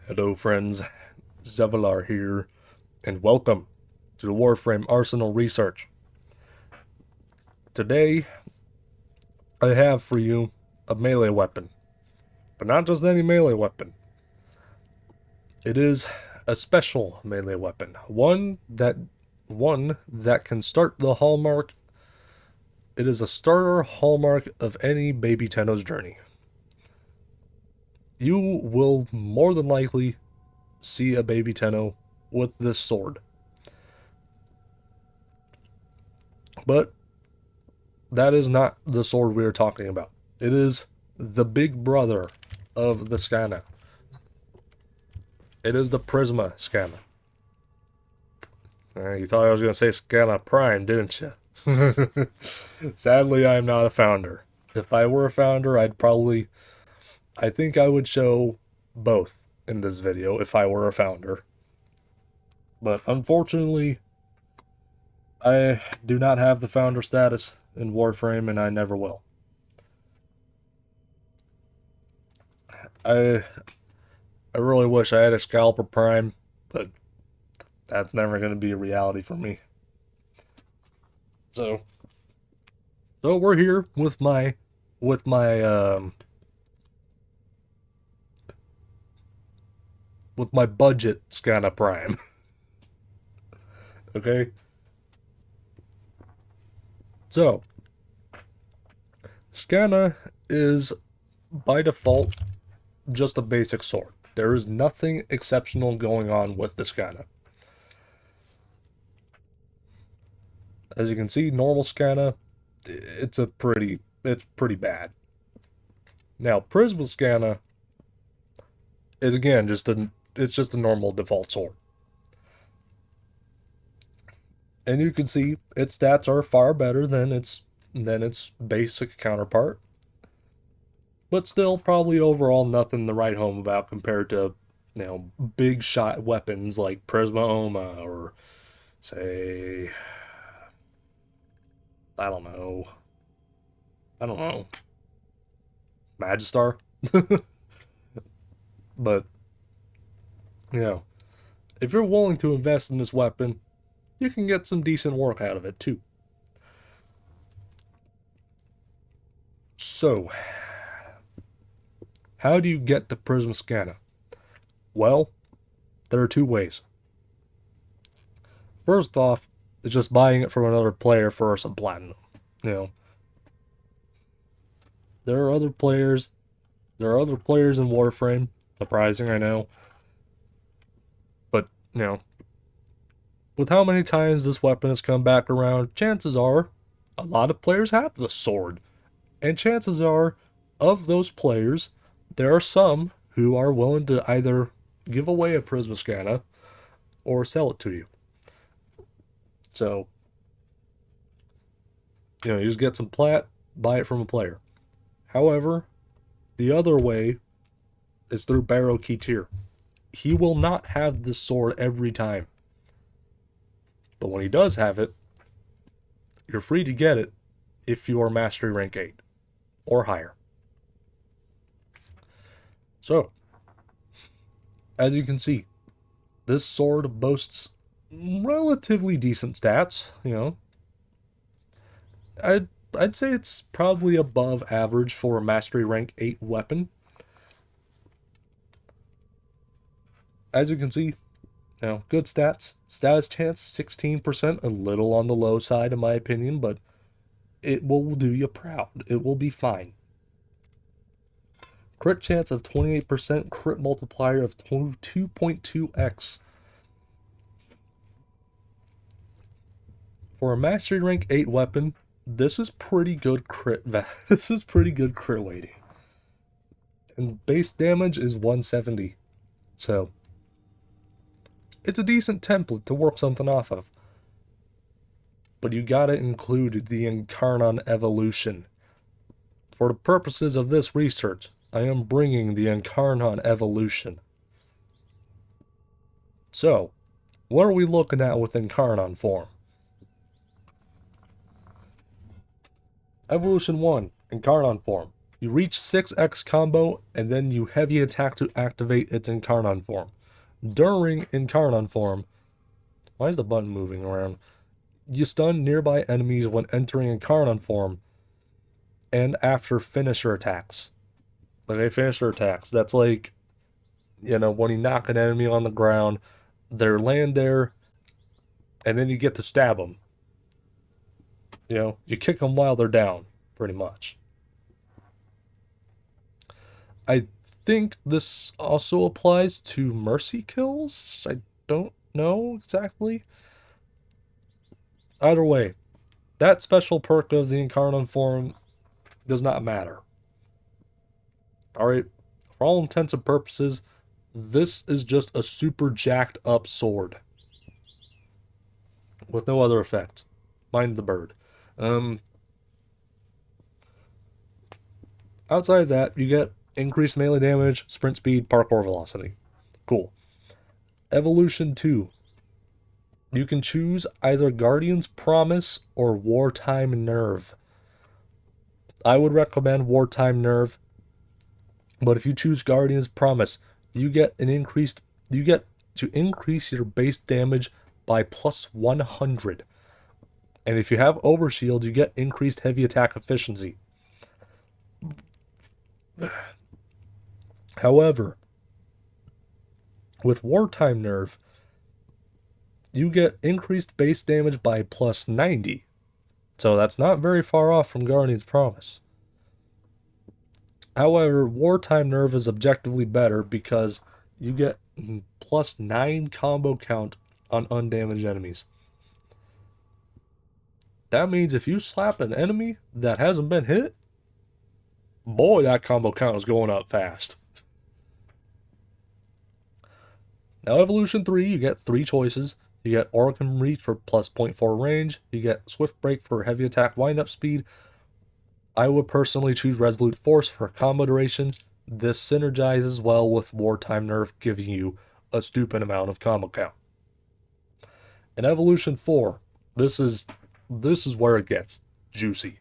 Hello friends, Zevalar here, and welcome to the Warframe Arsenal Research. Today, I have for you a melee weapon, but not just any melee weapon. It is a special melee weapon, one that can start the hallmark. It is a starter hallmark of any baby Tenno's journey. You will more than likely see a baby Tenno with this sword. But that is not the sword we are talking about. It is the big brother of the Skana. It is the Prisma Skana. You thought I was going to say Skana Prime, didn't you? Sadly, I am not a founder. If I were a founder, I think I would show both in this video if I were a founder. But unfortunately, I do not have the founder status in Warframe, and I never will. I really wish I had a Scalper Prime, but that's never going to be a reality for me. So we're here with my budget Skana Prime. Okay? So, Skana is, by default, just a basic sword. There is nothing exceptional going on with the Skana. As you can see, normal Skana, it's pretty bad. Now, Prisma Skana is again it's just a normal default sword. And you can see its stats are far better than its basic counterpart. But still, probably overall nothing to write home about compared to, big shot weapons like Prisma Oma or, say, I don't know, Magistar. But, if you're willing to invest in this weapon, you can get some decent work out of it too. So, how do you get the Prisma Skana? Well, there are two ways. First off, it's just buying it from another player for some platinum. There are other players. There are other players in Warframe. Surprising, I know. But, with how many times this weapon has come back around, chances are a lot of players have the sword. And chances are, of those players, there are some who are willing to either give away a Prisma Skana or sell it to you. So, you just get some plat, buy it from a player. However, the other way is through Barrow Keetir. He will not have this sword every time. But when he does have it, you're free to get it if you are Mastery Rank 8 or higher. So, as you can see, this sword boasts relatively decent stats, I'd say it's probably above average for a Mastery Rank 8 weapon. As you can see, good stats. Status chance 16%, a little on the low side in my opinion, but it will do you proud. It will be fine. Crit chance of 28%, crit multiplier of 2.2x. For a Mastery Rank 8 weapon, this is pretty good crit this is pretty good crit weighting. And base damage is 170. So, it's a decent template to work something off of. But you gotta include the Incarnon evolution. For the purposes of this research, I am bringing the Incarnon evolution. So, what are we looking at with Incarnon form? Evolution 1, Incarnon form. You reach 6x combo, and then you heavy attack to activate its Incarnon form. During Incarnon form, why is the button moving around? You stun nearby enemies when entering Incarnon form, and after finisher attacks. Okay, finisher attacks. That's like, when you knock an enemy on the ground, they're laying there, and then you get to stab them. You kick them while they're down, pretty much. I think this also applies to mercy kills. I don't know exactly. Either way, that special perk of the Incarnon form does not matter. Alright, for all intents and purposes, this is just a super jacked up sword. With no other effect. Mind the bird. Outside of that, you get increased melee damage, sprint speed, parkour velocity. Cool. Evolution 2. You can choose either Guardian's Promise or Wartime Nerve. I would recommend Wartime Nerve, but if you choose Guardian's Promise, you get to increase your base damage by plus 100. And if you have Overshield, you get increased heavy attack efficiency. However, with Wartime Nerve, you get increased base damage by plus 90. So that's not very far off from Guardian's Promise. However, Wartime Nerve is objectively better because you get plus 9 combo count on undamaged enemies. That means if you slap an enemy that hasn't been hit, boy, that combo count is going up fast. Now, Evolution 3, you get 3 choices. You get Oricum Reach for plus 0.4 range. You get Swift Break for heavy attack wind-up speed. I would personally choose Resolute Force for combo duration. This synergizes well with Wartime Nerve, giving you a stupid amount of combo count. In Evolution 4, this is where it gets juicy.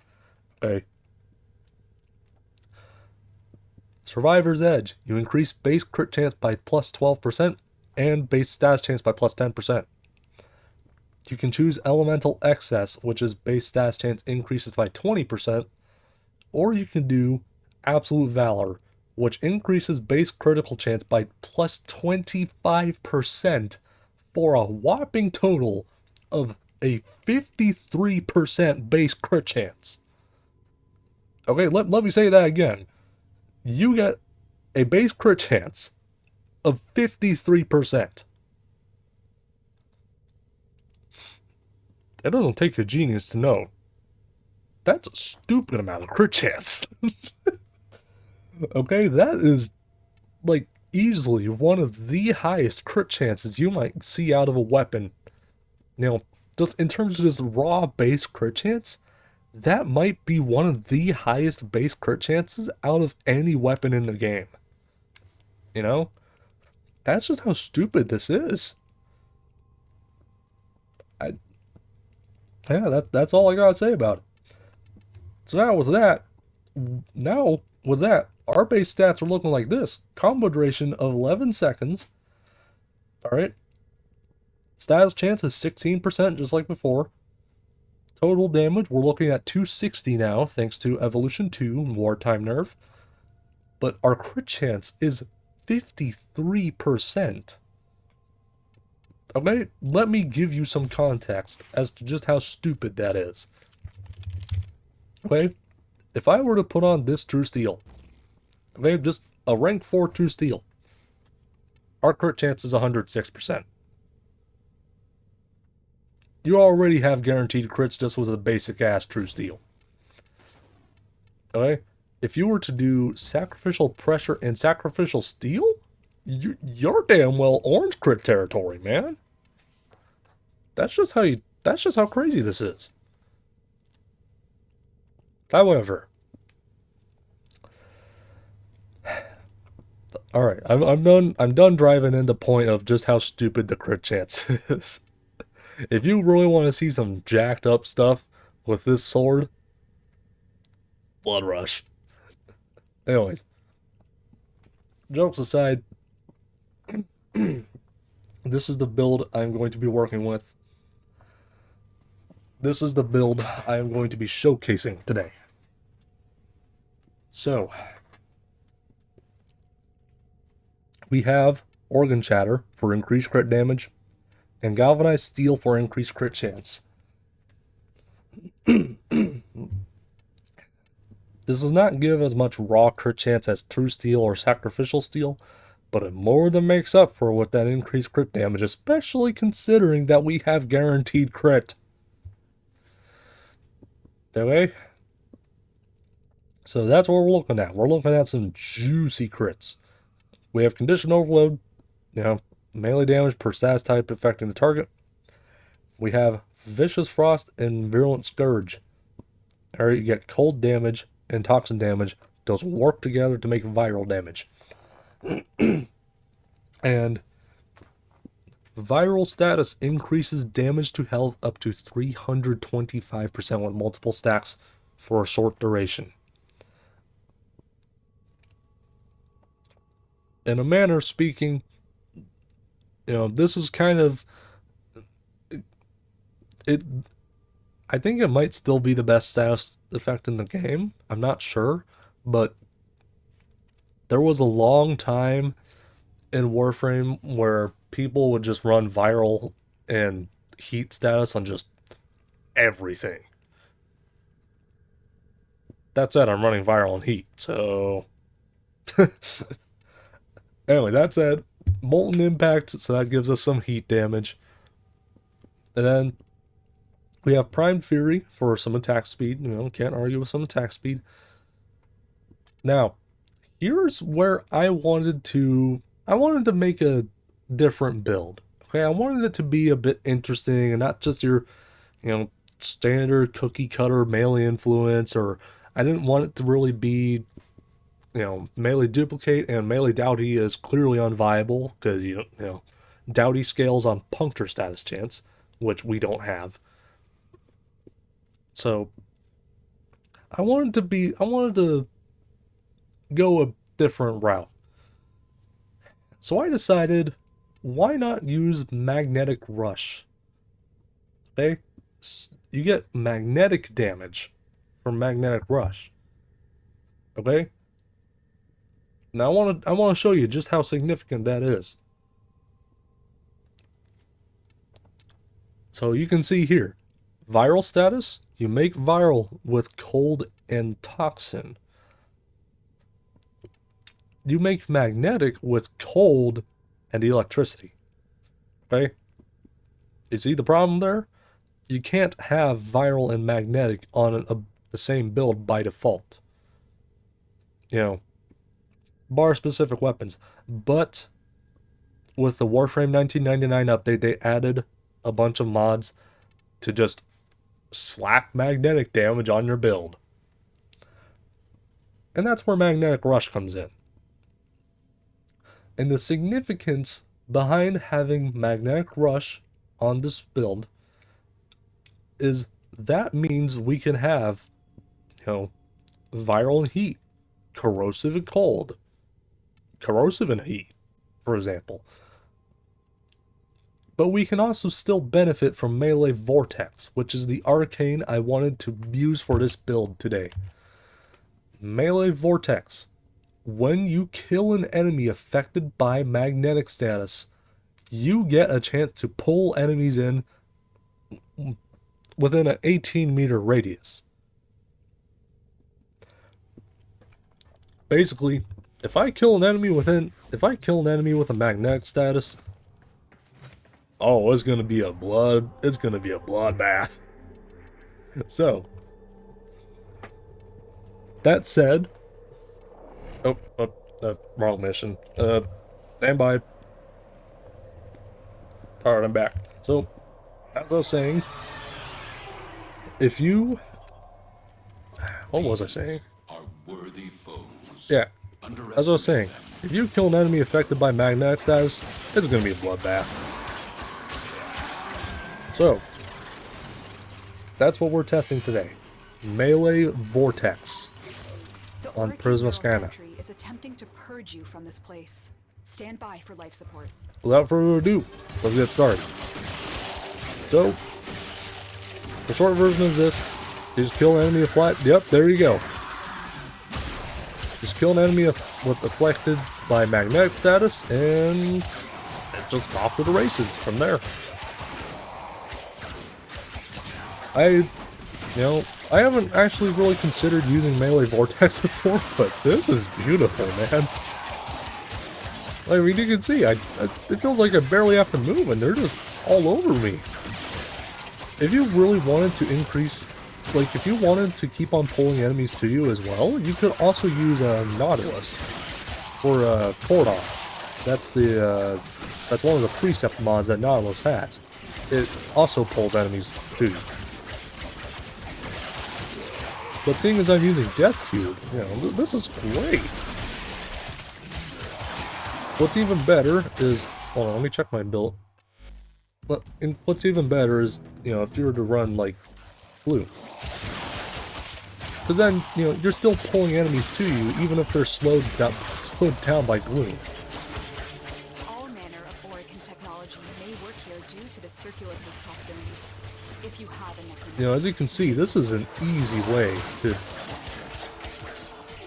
Okay. Survivor's Edge. You increase base crit chance by plus 12% and base status chance by plus 10%. You can choose Elemental Excess, which is base status chance increases by 20%, or you can do Absolute Valor, which increases base critical chance by plus 25% for a whopping total of a 53% base crit chance. Okay, let me say that again. You get a base crit chance of 53%. It doesn't take a genius to know. That's a stupid amount of crit chance. Okay, that is like easily one of the highest crit chances you might see out of a weapon. Just in terms of just raw base crit chance, that might be one of the highest base crit chances out of any weapon in the game. That's just how stupid this is. That's all I gotta say about it. So now with that, our base stats are looking like this. Combo duration of 11 seconds. Alright. Status chance is 16%, just like before. Total damage, we're looking at 260 now, thanks to Evolution 2 and Wartime Nerve. But our crit chance is 53%. Okay, let me give you some context as to just how stupid that is. Okay, if I were to put on this True Steel, okay, just a rank 4 True Steel, our crit chance is 106%. You already have guaranteed crits just with a basic ass True Steel. Okay, if you were to do Sacrificial Pressure and Sacrificial Steel, you're damn well orange crit territory, man. That's just how crazy this is. However, all right, I'm done driving in the point of just how stupid the crit chance is. If you really want to see some jacked up stuff with this sword, Blood Rush. Anyways, jokes aside, this is the build I'm going to be working with. This is the build I am going to be showcasing today. So, we have Organ Chatter for increased crit damage, and Galvanized Steel for increased crit chance. This does not give as much raw crit chance as True Steel or Sacrificial Steel, but it more than makes up for with that increased crit damage, especially considering that we have guaranteed crit. Okay? So that's what we're looking at. We're looking at some juicy crits. We have Condition Overload, melee damage per status type affecting the target. We have Vicious Frost and Virulent Scourge. Or you get cold damage and toxin damage. Those work together to make viral damage. And viral status increases damage to health up to 325% with multiple stacks for a short duration. In a manner speaking, this is kind of it. I think it might still be the best status effect in the game. I'm not sure, but there was a long time in Warframe where people would just run viral and heat status on just everything. That said, I'm running viral and heat, so anyway, that said, Molten Impact, so that gives us some heat damage. And then we have Primed Fury for some attack speed. Can't argue with some attack speed. Now, here's where I wanted to make a different build. Okay, I wanted it to be a bit interesting and not just your, standard cookie cutter melee influence, or I didn't want it to really be melee duplicate, and melee Doughty is clearly unviable because Doughty scales on puncture status chance, which we don't have. So I wanted to go a different route. So I decided, why not use Magnetic Rush? Okay, you get magnetic damage from Magnetic Rush. Okay. Now I want to show you just how significant that is. So you can see here, viral status, you make viral with cold and toxin. You make magnetic with cold and electricity. Okay? You see the problem there? You can't have viral and magnetic on the same build by default. Bar specific weapons. But with the Warframe 1999 update, they added a bunch of mods to just slap magnetic damage on your build. And that's where Magnetic Rush comes in. And the significance behind having Magnetic Rush on this build is that means we can have, viral and heat, corrosive and cold, corrosive and heat, for example. But we can also still benefit from Melee Vortex, which is the arcane I wanted to use for this build today. Melee Vortex. When you kill an enemy affected by magnetic status, you get a chance to pull enemies in within an 18-meter radius. Basically, if I kill an enemy with a magnetic status, it's gonna be a bloodbath. So, that said, wrong mission. Stand by. Alright, I'm back. So, as I was saying, what was I saying? Yeah, as I was saying, if you kill an enemy affected by magnetic status, it's gonna be a bloodbath. So, that's what we're testing today. Melee Vortex. on Prisma Skana. Is attempting to purge you from this place. Stand by for life support. Without further ado, let's get started. So, the short version is this. You just kill an enemy with flat. Yep, there you go. Just kill an enemy with afflicted by magnetic status, and it's just off to the races from there. I haven't actually really considered using Melee Vortex before, but this is beautiful, man. I mean, you can see, it feels like I barely have to move, and they're just all over me. If you really wanted to increase, like, if you wanted to keep on pulling enemies to you as well, you could also use Nautilus or Forma. That's one of the precept mods that Nautilus has. It also pulls enemies to you. But seeing as I'm using Death Cube, this is great. What's even better is, hold on, let me check my build. What's even better is, if you were to run like blue, because then you're still pulling enemies to you, even if they're slowed down by gloom. All manner of Orokin technology may work here due to the Circulus's proximity. If you have a as you can see, this is an easy way to,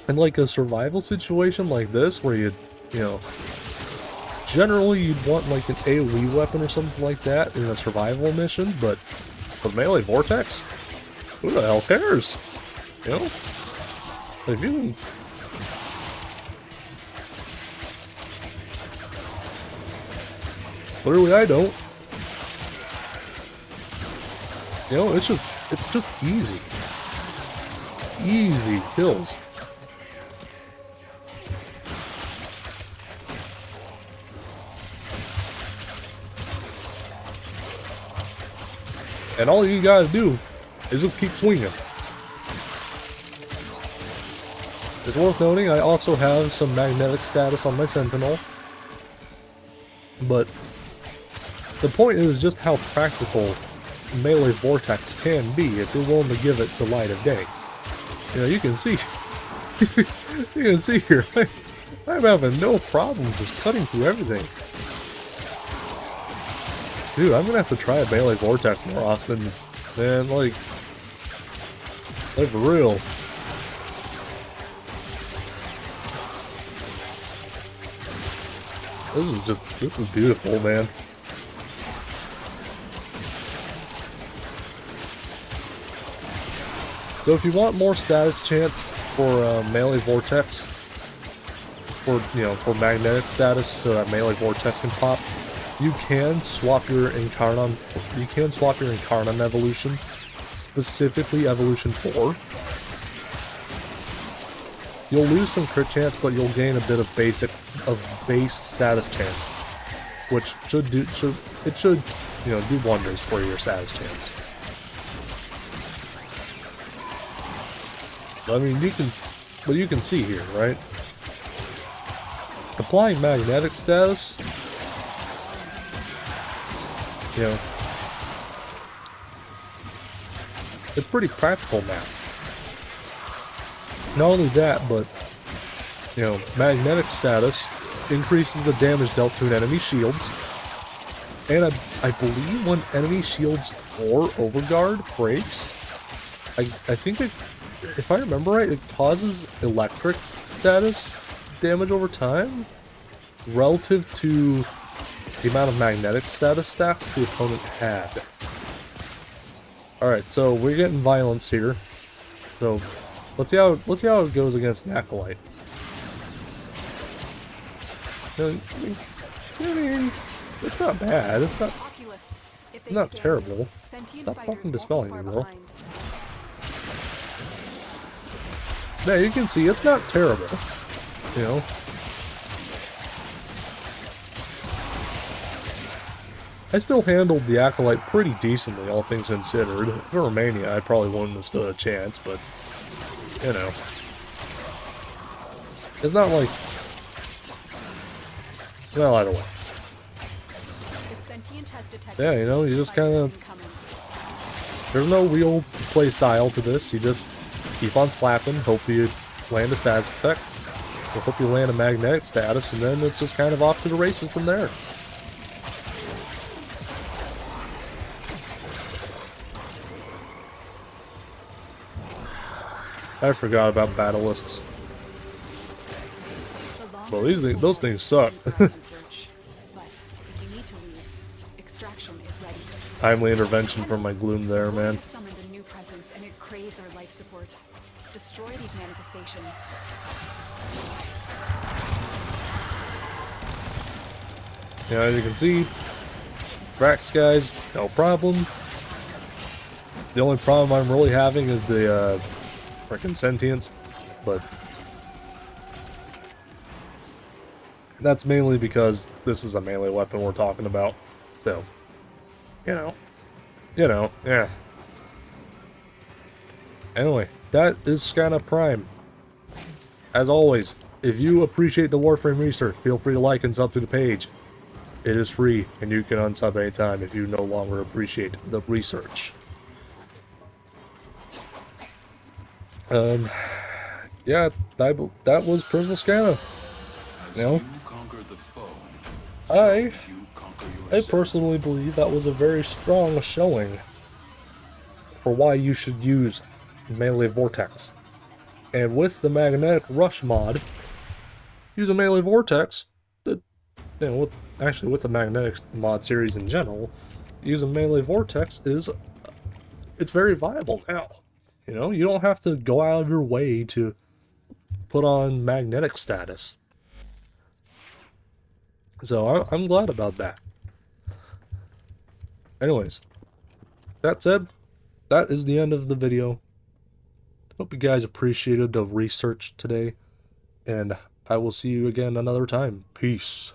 in like a survival situation like this, where generally you'd want like an AoE weapon or something like that in a survival mission, but with Melee Vortex, who the hell cares? If you can... Clearly I don't. It's just easy. Easy kills. And all you gotta do is just keep swinging. It's worth noting, I also have some magnetic status on my Sentinel. But the point is just how practical Melee Vortex can be if you're willing to give it the light of day. You can see, you can see here, I'm having no problem just cutting through everything. Dude, I'm gonna have to try a Melee Vortex more often, man, like for real. This is beautiful, man. So if you want more status chance for Melee Vortex, for magnetic status, so that Melee Vortex can pop, you can swap your Incarnon. You can swap your Incarnon evolution, specifically Evolution 4. You'll lose some crit chance, but you'll gain a bit of base status chance, which should do wonders for your status chance. I mean, you can see here, right? Applying magnetic status, it's pretty practical now. Not only that, but, magnetic status increases the damage dealt to an enemy shields, and I believe when enemy shields or overguard breaks, I think if I remember right, it causes electric status damage over time relative to the amount of magnetic status stacks the opponent had. Alright, so we're getting violence here. So let's see how it goes against an Acolyte. I mean, it's not bad. It's not terrible. Stop fucking dispelling me, bro. Yeah, you can see it's not terrible. I still handled the Acolyte pretty decently, all things considered. If it were Mania, I probably wouldn't have stood a chance, but, it's not like... Well, either way. Yeah, you just kind of... There's no real play style to this, you just keep on slapping, hope you land a status effect. We'll hope you land a magnetic status, and then it's just kind of off to the races from there. I forgot about battle lists. Well, those things suck. Timely intervention from my gloom there, man. Summoned a new presence and it craves our life support. Destroy these manifestations. Yeah, as you can see, Brax guys, no problem. The only problem I'm really having is the freaking sentience, but that's mainly because this is a melee weapon we're talking about. So, you know, yeah. Anyway, that is Skana Prime. As always, if you appreciate the Warframe research, feel free to like and sub to the page. It is free, and you can unsub anytime if you no longer appreciate the research. Yeah, that was Prisma Skana. You know, I personally believe that was a very strong showing for why you should use Melee Vortex. And with the Magnetic Rush mod, use a Melee Vortex. With the Magnetic mod series in general, using Melee Vortex it's very viable now. You know, you don't have to go out of your way to put on magnetic status. So I'm glad about that. Anyways, that said, that is the end of the video. Hope you guys appreciated the research today, and I will see you again another time. Peace.